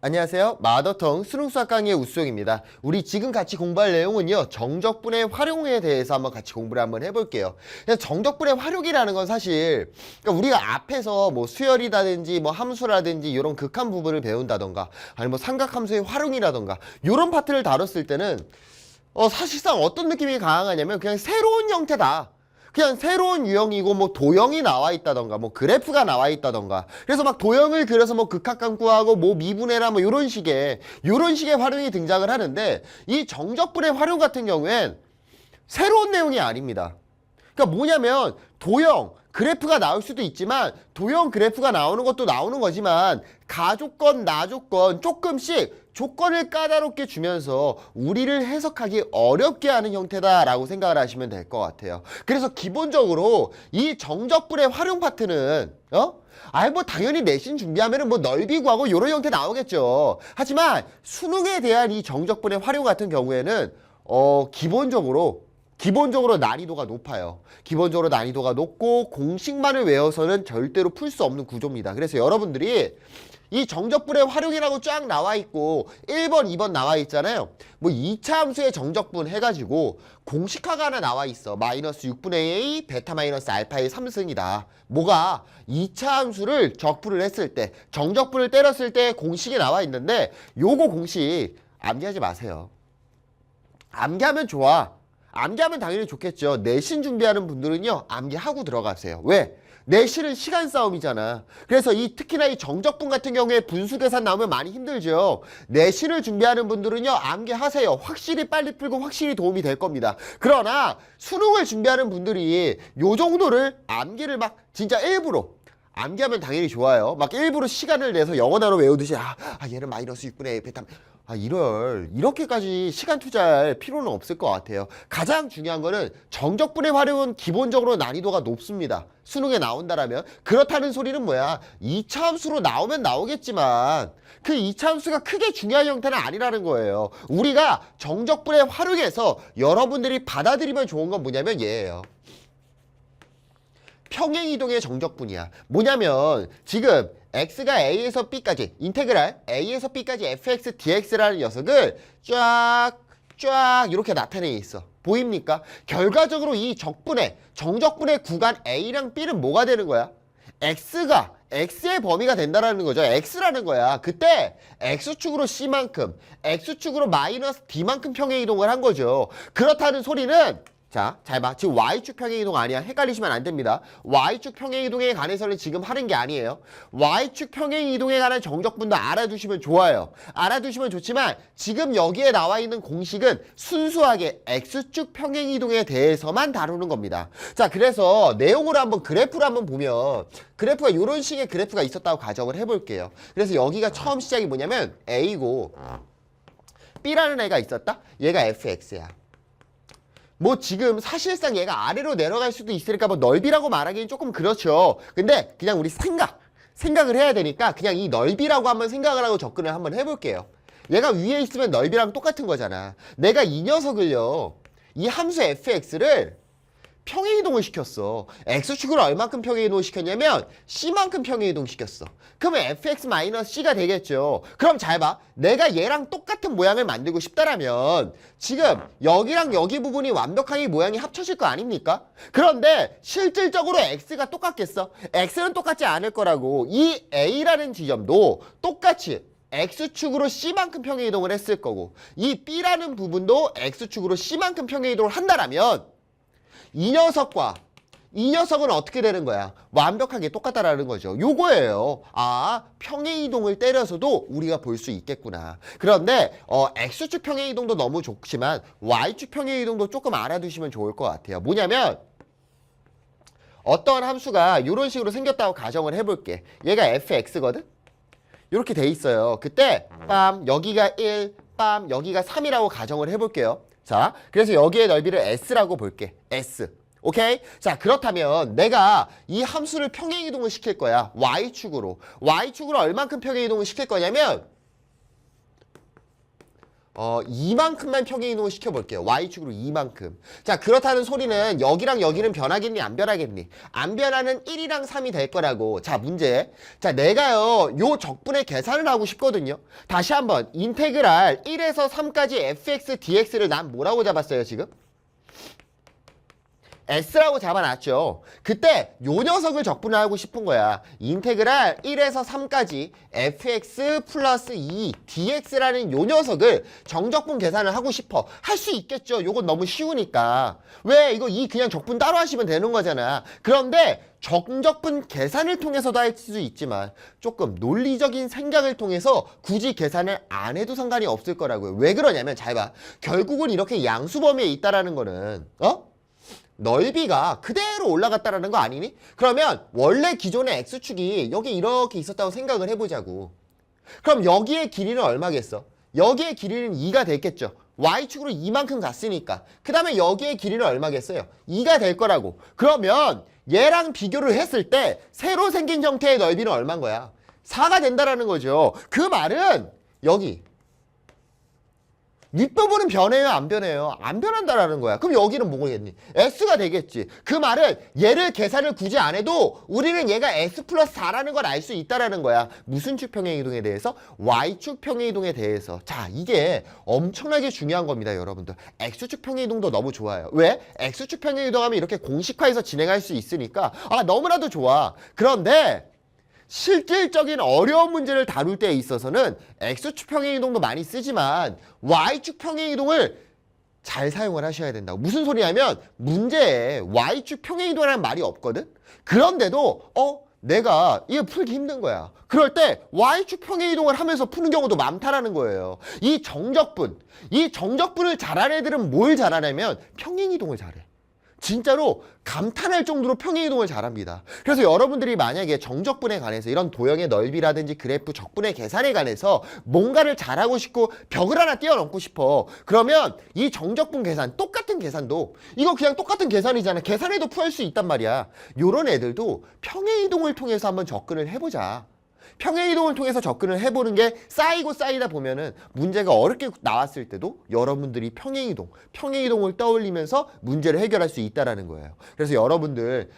안녕하세요. 마더텅 수능수학 강의의 우수영입니다. 우리 지금 같이 공부할 내용은요. 정적분의 활용에 대해서 한번 같이 공부를 한번 해볼게요. 정적분의 활용이라는 건 사실 그러니까 우리가 앞에서 뭐 수열이라든지 뭐 함수라든지 이런 극한 부분을 배운다던가 아니면 뭐 삼각함수의 활용이라던가 이런 파트를 다뤘을 때는 사실상 어떤 느낌이 강하냐면 그냥 새로운 형태다. 그냥 새로운 유형이고 뭐 도형이 나와 있다던가 뭐 그래프가 나와 있다던가 그래서 막 도형을 그려서 뭐 극합강구하고 뭐 미분해라 뭐 요런 식의 활용이 등장을 하는데 이 정적분의 활용 같은 경우엔 새로운 내용이 아닙니다. 그러니까 뭐냐면 도형 그래프가 나올 수도 있지만 도형 그래프가 나오는 것도 나오는 거지만 가조건 나조건 조금씩 조건을 까다롭게 주면서 우리를 해석하기 어렵게 하는 형태다라고 생각을 하시면 될 것 같아요. 그래서 기본적으로 이 정적분의 활용 파트는 뭐 당연히 내신 준비하면은 뭐 넓이 구하고 이런 형태 나오겠죠. 하지만 수능에 대한 이 정적분의 활용 같은 경우에는 기본적으로 난이도가 높아요. 기본적으로 난이도가 높고 공식만을 외워서는 절대로 풀 수 없는 구조입니다. 그래서 여러분들이 이 정적분의 활용이라고 쫙 나와 있고 1번, 2번 나와 있잖아요. 뭐 2차 함수의 정적분 해가지고 공식화가 하나 나와 있어. 마이너스 6분의 A 베타 마이너스 알파의 3승이다. 뭐가 2차 함수를 적분을 했을 때 정적분을 때렸을 때 공식이 나와 있는데 요거 공식 암기하지 마세요. 암기하면 좋아. 암기하면 당연히 좋겠죠. 내신 준비하는 분들은요. 암기하고 들어가세요. 왜? 내신은 시간 싸움이잖아. 그래서 특히나 이 정적분 같은 경우에 분수 계산 나오면 많이 힘들죠. 내신을 준비하는 분들은요. 암기하세요. 확실히 빨리 풀고 확실히 도움이 될 겁니다. 그러나 수능을 준비하는 분들이 요 정도를 암기를 막 진짜 일부러 암기하면 당연히 좋아요. 막 일부러 시간을 내서 영어 단어 외우듯이 얘는 마이너스 6분의 A 베타 이렇게까지 시간 투자할 필요는 없을 것 같아요. 가장 중요한 거는 정적분의 활용은 기본적으로 난이도가 높습니다. 수능에 나온다라면. 그렇다는 소리는 뭐야? 2차 함수로 나오면 나오겠지만 그 2차 함수가 크게 중요한 형태는 아니라는 거예요. 우리가 정적분의 활용에서 여러분들이 받아들이면 좋은 건 뭐냐면 얘예요. 평행이동의 정적분이야. 뭐냐면 지금 x가 a에서 b까지 인테그랄 a에서 b까지 fx dx라는 녀석을 쫙 이렇게 나타내 있어. 보입니까? 결과적으로 이 정적분의 구간 a랑 b는 뭐가 되는 거야? x가 x의 범위가 된다라는 거죠. x라는 거야. 그때 x축으로 c만큼 x축으로 마이너스 d만큼 평행이동을 한 거죠. 그렇다는 소리는 자, 잘 봐. 지금 Y축 평행이동 아니야. 헷갈리시면 안 됩니다. Y축 평행이동에 관해서는 지금 하는 게 아니에요. Y축 평행이동에 관한 정적분도 알아두시면 좋아요. 알아두시면 좋지만 지금 여기에 나와 있는 공식은 순수하게 X축 평행이동에 대해서만 다루는 겁니다. 자, 그래서 내용으로 한번 그래프를 한번 보면 그래프가 이런 식의 그래프가 있었다고 가정을 해볼게요. 그래서 여기가 처음 시작이 뭐냐면 A고 B라는 애가 있었다? 얘가 fx야. 뭐 지금 사실상 얘가 아래로 내려갈 수도 있으니까 뭐 넓이라고 말하기는 조금 그렇죠. 근데 그냥 우리 생각을 해야 되니까 그냥 이 넓이라고 한번 생각을 하고 접근을 한번 해볼게요. 얘가 위에 있으면 넓이랑 똑같은 거잖아. 내가 이 녀석을요. 이 함수 fx를 평행이동을 시켰어. x축으로 얼만큼 평행이동을 시켰냐면 c만큼 평행이동 시켰어. 그러면 fx-c가 되겠죠. 그럼 잘 봐. 내가 얘랑 똑같은 모양을 만들고 싶다라면 지금 여기랑 여기 부분이 완벽하게 모양이 합쳐질 거 아닙니까? 그런데 실질적으로 x가 똑같겠어? x는 똑같지 않을 거라고. 이 a라는 지점도 똑같이 x축으로 c만큼 평행이동을 했을 거고 이 b라는 부분도 x축으로 c만큼 평행이동을 한다라면 이 녀석은 어떻게 되는 거야? 완벽하게 똑같다라는 거죠. 요거예요. 평행이동을 때려서도 우리가 볼 수 있겠구나. 그런데 X축 평행이동도 너무 좋지만 Y축 평행이동도 조금 알아두시면 좋을 것 같아요. 뭐냐면 어떤 함수가 이런 식으로 생겼다고 가정을 해볼게. 얘가 fx거든? 이렇게 돼 있어요. 그때 여기가 1, 여기가 3이라고 가정을 해볼게요. 자, 그래서 여기의 넓이를 s라고 볼게. s. 오케이? 자, 그렇다면 내가 이 함수를 평행이동을 시킬 거야. y축으로. y축으로 얼만큼 평행이동을 시킬 거냐면 이만큼만 평행이동을 시켜볼게요. Y축으로 이만큼. 자, 그렇다는 소리는 여기랑 여기는 변하겠니? 안 변하겠니? 안 변하는 1이랑 3이 될 거라고. 자, 문제. 자, 내가요, 요 적분의 계산을 하고 싶거든요. 다시 한번, 인테그랄 1에서 3까지 fx, dx를 난 뭐라고 잡았어요, 지금? S라고 잡아놨죠. 그때 요 녀석을 적분하고 싶은 거야. 인테그랄 1에서 3까지 fx 플러스 2 dx라는 요 녀석을 정적분 계산을 하고 싶어. 할 수 있겠죠. 요건 너무 쉬우니까. 왜? 이거 그냥 적분 따로 하시면 되는 거잖아. 그런데 정적분 계산을 통해서도 할 수 있지만 조금 논리적인 생각을 통해서 굳이 계산을 안 해도 상관이 없을 거라고요. 왜 그러냐면 잘 봐. 결국은 이렇게 양수 범위에 있다라는 거는 넓이가 그대로 올라갔다라는 거 아니니? 그러면 원래 기존의 x축이 여기 이렇게 있었다고 생각을 해보자고. 그럼 여기의 길이는 얼마겠어? 여기의 길이는 2가 됐겠죠. y축으로 이만큼 갔으니까. 그 다음에 여기의 길이는 얼마겠어요? 2가 될 거라고. 그러면 얘랑 비교를 했을 때 새로 생긴 형태의 넓이는 얼마인 거야? 4가 된다라는 거죠. 그 말은 여기 윗부분은 변해요? 안 변해요? 안 변한다라는 거야. 그럼 여기는 뭐겠니? S가 되겠지. 그 말은 얘를 계산을 굳이 안 해도 우리는 얘가 S 플러스 4라는 걸 알 수 있다라는 거야. 무슨 축 평행이동에 대해서? Y축 평행이동에 대해서. 자, 이게 엄청나게 중요한 겁니다, 여러분들. X축 평행이동도 너무 좋아요. 왜? X축 평행이동하면 이렇게 공식화해서 진행할 수 있으니까 너무나도 좋아. 그런데 실질적인 어려운 문제를 다룰 때에 있어서는 X축 평행이동도 많이 쓰지만 Y축 평행이동을 잘 사용을 하셔야 된다고. 무슨 소리냐면 문제에 Y축 평행이동이라는 말이 없거든? 그런데도 내가 이거 풀기 힘든 거야. 그럴 때 Y축 평행이동을 하면서 푸는 경우도 많다라는 거예요. 이 정적분을 잘하는 애들은 뭘 잘하냐면 평행이동을 잘해. 진짜로 감탄할 정도로 평행이동을 잘합니다. 그래서 여러분들이 만약에 정적분에 관해서 이런 도형의 넓이라든지 그래프 적분의 계산에 관해서 뭔가를 잘하고 싶고 벽을 하나 뛰어넘고 싶어. 그러면 이 정적분 계산, 똑같은 계산도 이거 그냥 똑같은 계산이잖아. 계산해도 풀 수 있단 말이야. 요런 애들도 평행이동을 통해서 한번 접근을 해보자. 평행이동을 통해서 접근을 해보는 게 쌓이고 쌓이다 보면은 문제가 어렵게 나왔을 때도 여러분들이 평행이동을 떠올리면서 문제를 해결할 수 있다라는 거예요. 그래서 여러분들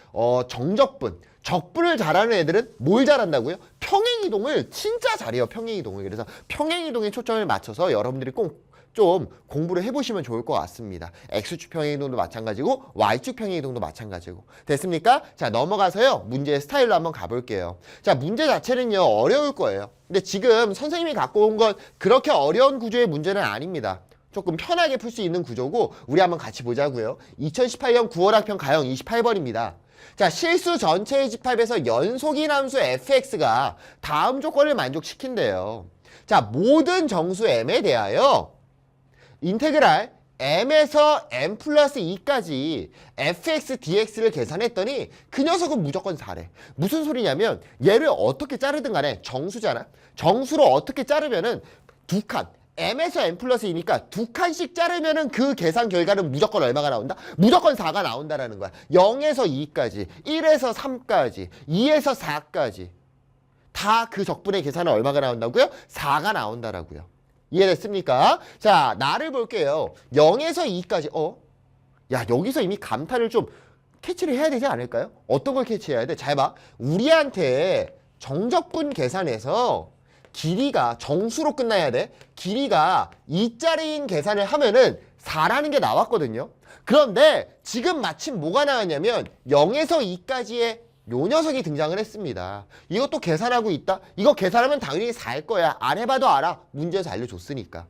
적분을 잘하는 애들은 뭘 잘한다고요? 평행이동을 진짜 잘해요. 평행이동을. 그래서 평행이동에 초점을 맞춰서 여러분들이 꼭 좀 공부를 해보시면 좋을 것 같습니다. X축 평행이동도 마찬가지고 Y축 평행이동도 마찬가지고. 됐습니까? 자, 넘어가서요. 문제의 스타일로 한번 가볼게요. 자, 문제 자체는요. 어려울 거예요. 근데 지금 선생님이 갖고 온 건 그렇게 어려운 구조의 문제는 아닙니다. 조금 편하게 풀 수 있는 구조고 우리 한번 같이 보자고요. 2018년 9월 학평 가형 28번입니다. 자, 실수 전체의 집합에서 연속인 함수 fx가 다음 조건을 만족시킨대요. 자, 모든 정수 m에 대하여 인테그랄 m에서 m 플러스 2까지 fx dx를 계산했더니 그 녀석은 무조건 4래. 무슨 소리냐면 얘를 어떻게 자르든 간에 정수잖아. 정수로 어떻게 자르면은 두 칸. m에서 m 플러스 2니까 두 칸씩 자르면은 그 계산 결과는 무조건 얼마가 나온다? 무조건 4가 나온다라는 거야. 0에서 2까지, 1에서 3까지, 2에서 4까지. 다 그 적분의 계산은 얼마가 나온다고요? 4가 나온다라고요. 이해됐습니까? 자, 나를 볼게요. 0에서 2까지. 야, 여기서 이미 감탄을 좀 캐치를 해야 되지 않을까요? 어떤 걸 캐치해야 돼? 잘 봐. 우리한테 정적분 계산에서 길이가 정수로 끝나야 돼. 길이가 2짜리인 계산을 하면은 4라는 게 나왔거든요. 그런데 지금 마침 뭐가 나왔냐면 0에서 2까지의 요 녀석이 등장을 했습니다. 이것도 계산하고 있다? 이거 계산하면 당연히 4일 거야. 안 해봐도 알아. 문제에서 알려줬으니까.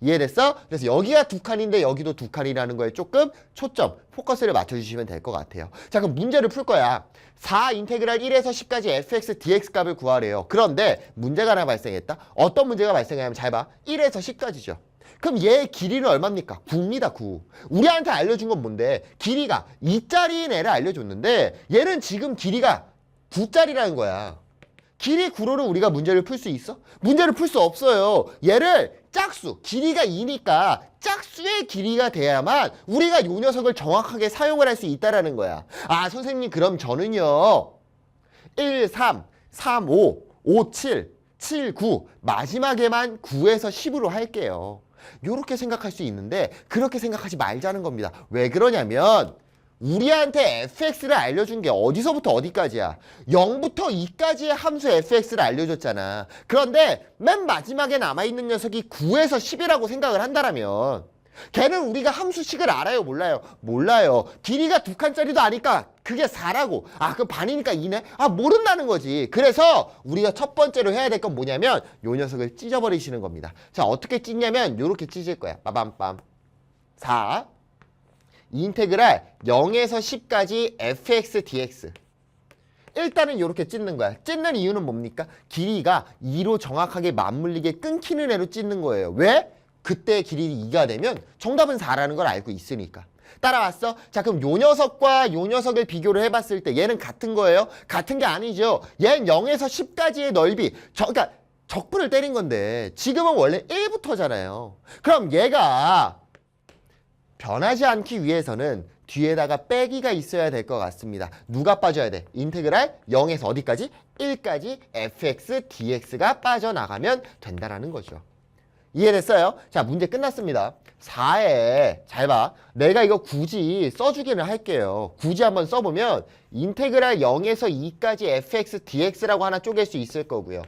이해됐어? 그래서 여기가 두 칸인데 여기도 두 칸이라는 거에 조금 초점, 포커스를 맞춰주시면 될 것 같아요. 자, 그럼 문제를 풀 거야. 4 인테그랄 1에서 10까지 fx dx 값을 구하래요. 그런데 문제가 하나 발생했다. 어떤 문제가 발생하냐면 잘 봐. 1에서 10까지죠. 그럼 얘의 길이는 얼마입니까? 9입니다. 9. 우리한테 알려준 건 뭔데? 길이가 2짜리인 애를 알려줬는데 얘는 지금 길이가 9짜리라는 거야. 길이 9로는 우리가 문제를 풀 수 있어? 문제를 풀 수 없어요. 얘를 짝수, 길이가 2니까 짝수의 길이가 돼야만 우리가 이 녀석을 정확하게 사용을 할 수 있다라는 거야. 아, 선생님 그럼 저는요 1, 3, 3, 5, 5, 7, 7, 9 마지막에만 9에서 10으로 할게요. 요렇게 생각할 수 있는데 그렇게 생각하지 말자는 겁니다. 왜 그러냐면 우리한테 fx를 알려준 게 어디서부터 어디까지야? 0부터 2까지의 함수 fx를 알려줬잖아. 그런데 맨 마지막에 남아있는 녀석이 9에서 10이라고 생각을 한다라면 걔는 우리가 함수식을 알아요? 몰라요? 몰라요. 길이가 2칸짜리도 아니까 그게 4라고. 아, 그럼 반이니까 2네? 아, 모른다는 거지. 그래서 우리가 첫 번째로 해야 될 건 뭐냐면 요 녀석을 찢어버리시는 겁니다. 자, 어떻게 찢냐면 요렇게 찢을 거야. 빠밤빰. 4 인테그랄 0에서 10까지 fx dx. 일단은 이렇게 찢는 거야. 찢는 이유는 뭡니까? 길이가 2로 정확하게 맞물리게 끊기는 애로 찢는 거예요. 왜? 그때 길이 2가 되면 정답은 4라는 걸 알고 있으니까. 따라왔어? 자, 그럼 요 녀석과 요 녀석을 비교를 해봤을 때 얘는 같은 거예요? 같은 게 아니죠. 얘는 0에서 10까지의 넓이. 그러니까 적분을 때린 건데 지금은 원래 1부터잖아요. 그럼 얘가 변하지 않기 위해서는 뒤에다가 빼기가 있어야 될 것 같습니다. 누가 빠져야 돼? 인테그랄 0에서 어디까지? 1까지 fx dx가 빠져나가면 된다라는 거죠. 이해됐어요? 자, 문제 끝났습니다. 4에 잘 봐. 내가 이거 굳이 써주기는 할게요. 굳이 한번 써보면 인테그랄 0에서 2까지 fx dx라고 하나 쪼갤 수 있을 거고요.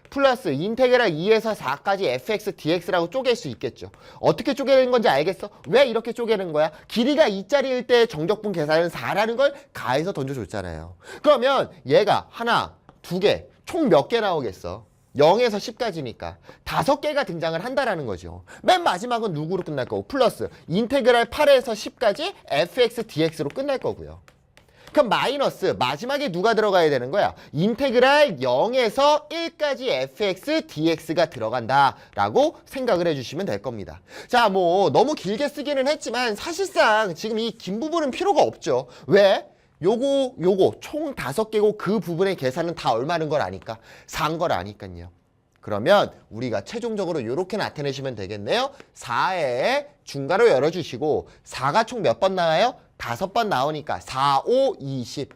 플러스 인테그랄 2에서 4까지 fx dx라고 쪼갤 수 있겠죠. 어떻게 쪼개는 건지 알겠어? 왜 이렇게 쪼개는 거야? 길이가 2짜리일 때 정적분 계산은 4라는 걸 가해서 던져줬잖아요. 그러면 얘가 하나, 두 개, 총 몇 개 나오겠어? 0에서 10까지니까 5개가 등장을 한다라는 거죠. 맨 마지막은 누구로 끝날 거고? 플러스 인테그랄 8에서 10까지 fx dx로 끝날 거고요. 그럼 마이너스 마지막에 누가 들어가야 되는 거야? 인테그랄 0에서 1까지 fx dx가 들어간다라고 생각을 해주시면 될 겁니다. 자, 뭐 너무 길게 쓰기는 했지만 사실상 지금 이 긴 부분은 필요가 없죠. 왜? 요거 총 5개고 그 부분의 계산은 다 얼마는 걸 아니까? 4인 걸 아니까요. 그러면 우리가 최종적으로 이렇게 나타내시면 되겠네요. 4에 중괄호 열어주시고 4가 총 몇 번 나와요? 5번 나오니까 4, 5, 20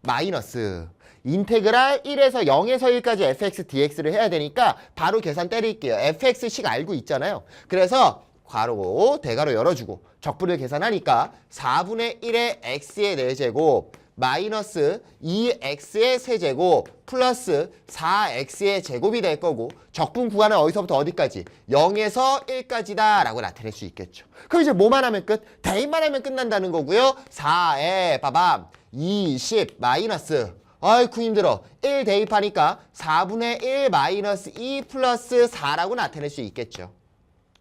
마이너스 인테그랄 1에서 0에서 1까지 fx dx를 해야 되니까 바로 계산 때릴게요. fx식 알고 있잖아요. 그래서 괄호 대괄호 열어주고 적분을 계산하니까 4분의 1의 x의 4제곱 마이너스 2x의 세제곱 플러스 4x의 제곱이 될 거고 적분 구간은 어디서부터 어디까지? 0에서 1까지다 라고 나타낼 수 있겠죠. 그럼 이제 뭐만 하면 끝? 대입만 하면 끝난다는 거고요. 4에 빠밤 20 마이너스 아이쿠 힘들어 1 대입하니까 4분의 1 마이너스 2 플러스 4라고 나타낼 수 있겠죠.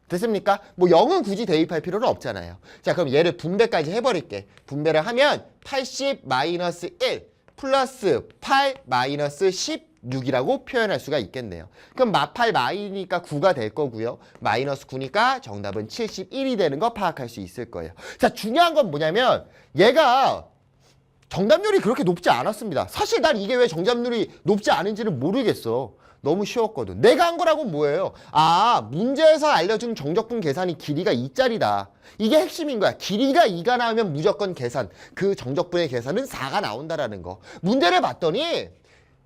됐습니까? 뭐 0은 굳이 대입할 필요는 없잖아요. 자, 그럼 얘를 분배까지 해버릴게. 분배를 하면 80 마이너스 1 플러스 8 마이너스 16이라고 표현할 수가 있겠네요. 그럼 마8 마이니까 9가 될 거고요. 마이너스 9니까 정답은 71이 되는 거 파악할 수 있을 거예요. 자, 중요한 건 뭐냐면 얘가 정답률이 그렇게 높지 않았습니다. 사실 난 이게 왜 정답률이 높지 않은지는 모르겠어. 너무 쉬웠거든. 내가 한 거라고 뭐예요? 아, 문제에서 알려준 정적분 계산이 길이가 2짜리다. 이게 핵심인 거야. 길이가 2가 나오면 무조건 계산. 그 정적분의 계산은 4가 나온다라는 거. 문제를 봤더니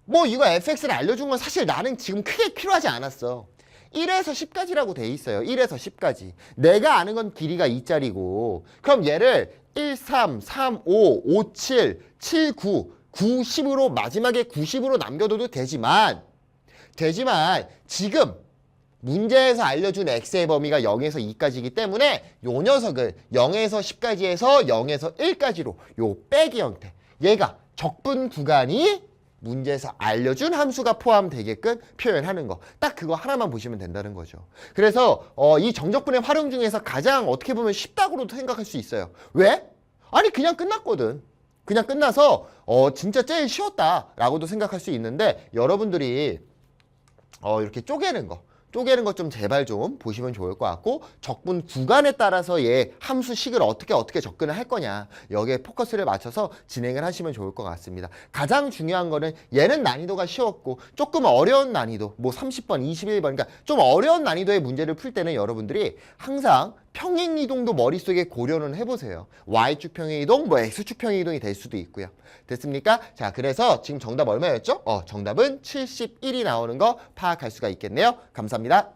뭐 이거 fx를 알려준 건 사실 나는 지금 크게 필요하지 않았어. 1에서 10까지라고 돼 있어요. 1에서 10까지. 내가 아는 건 길이가 2짜리고 그럼 얘를 1, 3, 3, 5, 5, 7, 7, 9, 9, 10으로 마지막에 90으로 남겨둬도 되지만 지금 문제에서 알려준 x의 범위가 0에서 2까지이기 때문에 요 녀석을 0에서 10까지 해서 0에서 1까지로 요 빼기 형태 얘가 적분 구간이 문제에서 알려준 함수가 포함되게끔 표현하는 거 딱 그거 하나만 보시면 된다는 거죠. 그래서 이 정적분의 활용 중에서 가장 어떻게 보면 쉽다고도 생각할 수 있어요. 왜? 아니 그냥 끝났거든. 그냥 끝나서 진짜 제일 쉬웠다라고도 생각할 수 있는데 여러분들이 이렇게 쪼개는 거 좀 제발 좀 보시면 좋을 것 같고 적분 구간에 따라서 얘 함수식을 어떻게 접근을 할 거냐 여기에 포커스를 맞춰서 진행을 하시면 좋을 것 같습니다. 가장 중요한 거는 얘는 난이도가 쉬웠고 조금 어려운 난이도 뭐 30번, 21번 그러니까 좀 어려운 난이도의 문제를 풀 때는 여러분들이 항상 평행이동도 머릿속에 고려는 해보세요. Y축 평행이동, 뭐 X축 평행이동이 될 수도 있고요. 됐습니까? 자, 그래서 지금 정답 얼마였죠? 정답은 71이 나오는 거 파악할 수가 있겠네요. 감사합니다.